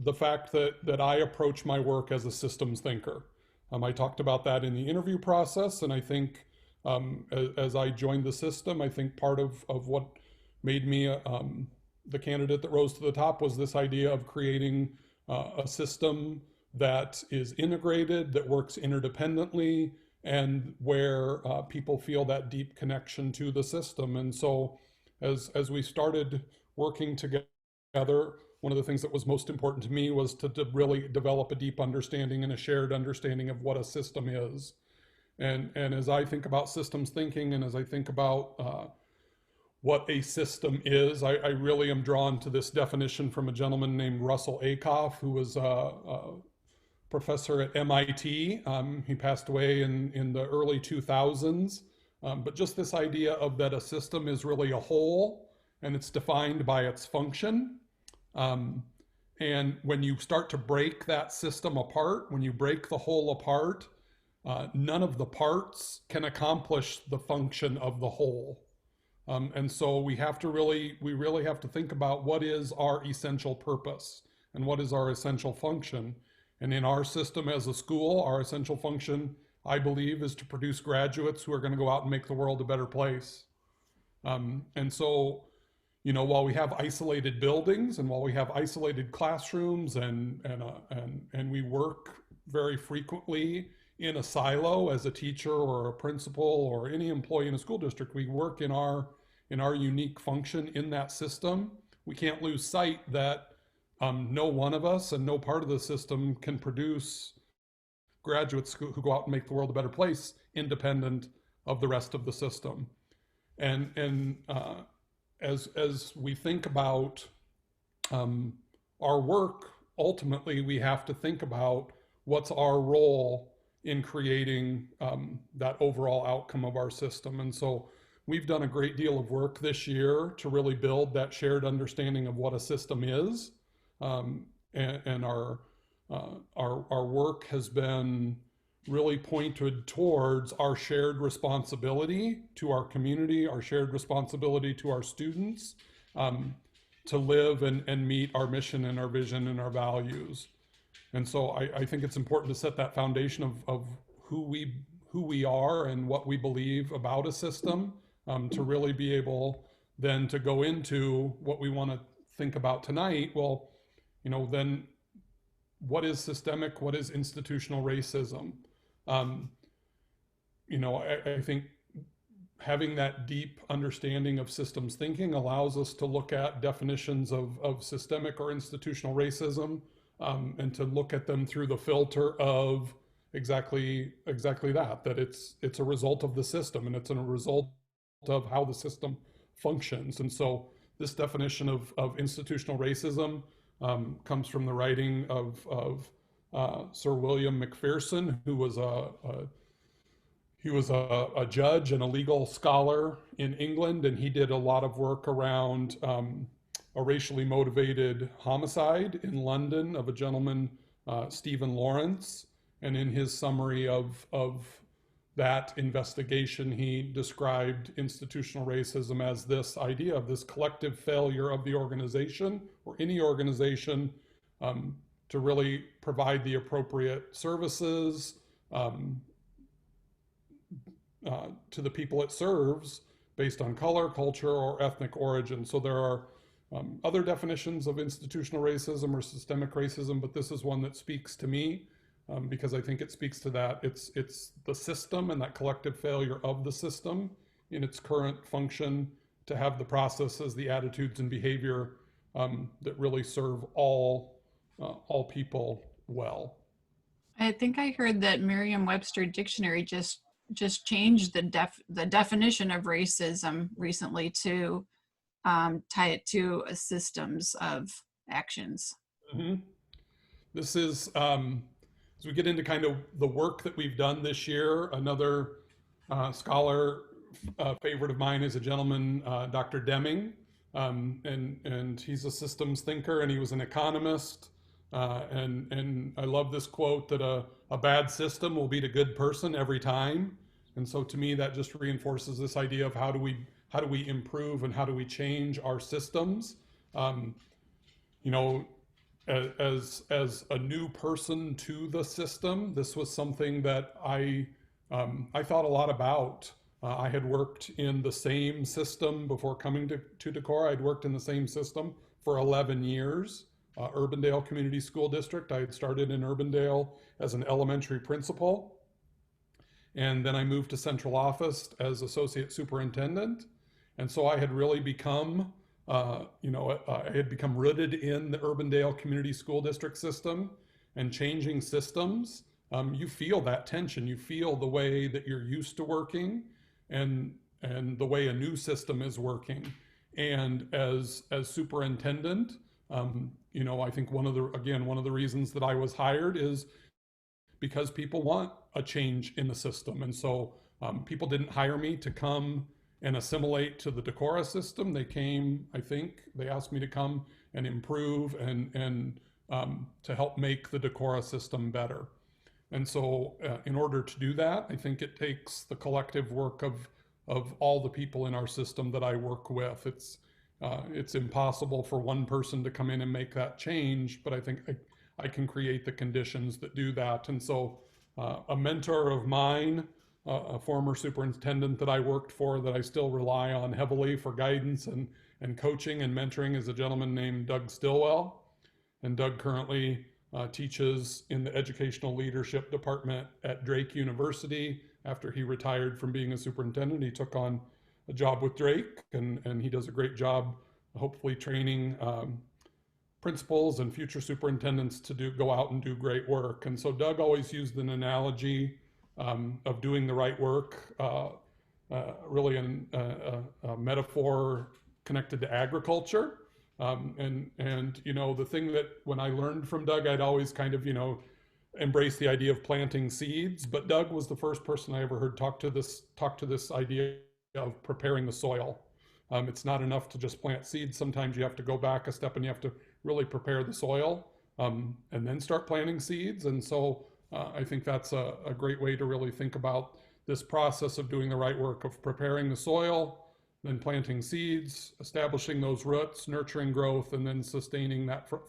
the fact that I approach my work as a systems thinker. I talked about that in the interview process, and I think as I joined the system, I think part of what made me the candidate that rose to the top was this idea of creating a system that is integrated, that works interdependently, and where people feel that deep connection to the system. And so as we started working together, one of the things that was most important to me was to really develop a deep understanding and a shared understanding of what a system is. And as I think about systems thinking, and as I think about what a system is, I really am drawn to this definition from a gentleman named Russell Ackoff, who was a professor at MIT. He passed away in the early 2000s. But just this idea of that a system is really a whole, and it's defined by its function. And when you start to break that system apart, when you break the whole apart, none of the parts can accomplish the function of the whole. And so we really have to think about what is our essential purpose and what is our essential function. And in our system as a school, our essential function, I believe, is to produce graduates who are going to go out and make the world a better place. And so, you know, while we have isolated buildings and while we have isolated classrooms and we work very frequently in a silo as a teacher or a principal or any employee in a school district, we work in our unique function in that system. We can't lose sight that no one of us and no part of the system can produce graduates who go out and make the world a better place independent of the rest of the system. And as we think about our work, ultimately we have to think about what's our role in creating that overall outcome of our system. And so we've done a great deal of work this year to really build that shared understanding of what a system is. And our work has been really pointed towards our shared responsibility to our community, our shared responsibility to our students, to live and meet our mission and our vision and our values. And so I think it's important to set that foundation of who we are and what we believe about a system, to really be able then to go into what we want to think about tonight. Well, you know, then what is systemic? What is institutional racism? You know, I think having that deep understanding of systems thinking allows us to look at definitions of systemic or institutional racism, and to look at them through the filter of exactly that it's a result of the system, and it's a result of how the system functions. And so this definition of institutional racism comes from the writing of Sir William McPherson, who was a judge and a legal scholar in England, and he did a lot of work around a racially motivated homicide in London of a gentleman, Stephen Lawrence. And in his summary of that investigation, he described institutional racism as this idea of this collective failure of the organization or any organization to really provide the appropriate services to the people it serves based on color, culture, or ethnic origin. So there are other definitions of institutional racism or systemic racism, but this is one that speaks to me because I think it speaks to that. It's the system and that collective failure of the system in its current function to have the processes, the attitudes and behavior that really serve all people well. I think I heard that Merriam-Webster dictionary just changed the definition of racism recently to tie it to systems of actions. Mm-hmm. This is, as we get into kind of the work that we've done this year, another scholar favorite of mine is a gentleman, Dr. Deming, and he's a systems thinker, and he was an economist. And I love this quote that a bad system will beat a good person every time. And so to me, that just reinforces this idea of how do we improve and how do we change our systems. You know, as a new person to the system, this was something that I thought a lot about. I had worked in the same system before coming to Decorah. I'd worked in the same system for 11 years. Urbandale Community School District. I had started in Urbandale as an elementary principal, and then I moved to central office as associate superintendent. And so I had really become, I had become rooted in the Urbandale Community School District system, and changing systems. You feel that tension. You feel the way that you're used to working, and the way a new system is working. And as superintendent, I think one of the reasons that I was hired is because people want a change in the system. And so people didn't hire me to come and assimilate to the Decorah system. They came, I think, they asked me to come and improve and to help make the Decorah system better. And so in order to do that, I think it takes the collective work of all the people in our system that I work with. It's impossible for one person to come in and make that change, but I think I can create the conditions that do that. And so a mentor of mine, a former superintendent that I worked for that I still rely on heavily for guidance and coaching and mentoring, is a gentleman named Doug Stillwell. And Doug currently teaches in the educational leadership department at Drake University. After he retired from being a superintendent, he took on a job with Drake, and he does a great job, hopefully training principals and future superintendents to go out and do great work. And so Doug always used an analogy of doing the right work, really a metaphor connected to agriculture. The thing that when I learned from Doug, I'd always kind of, embrace the idea of planting seeds. But Doug was the first person I ever heard talk to this idea of preparing the soil. It's not enough to just plant seeds. Sometimes you have to go back a step and you have to really prepare the soil and then start planting seeds. And so I think that's a great way to really think about this process of doing the right work, of preparing the soil, then planting seeds, establishing those roots, nurturing growth, and then sustaining that thriving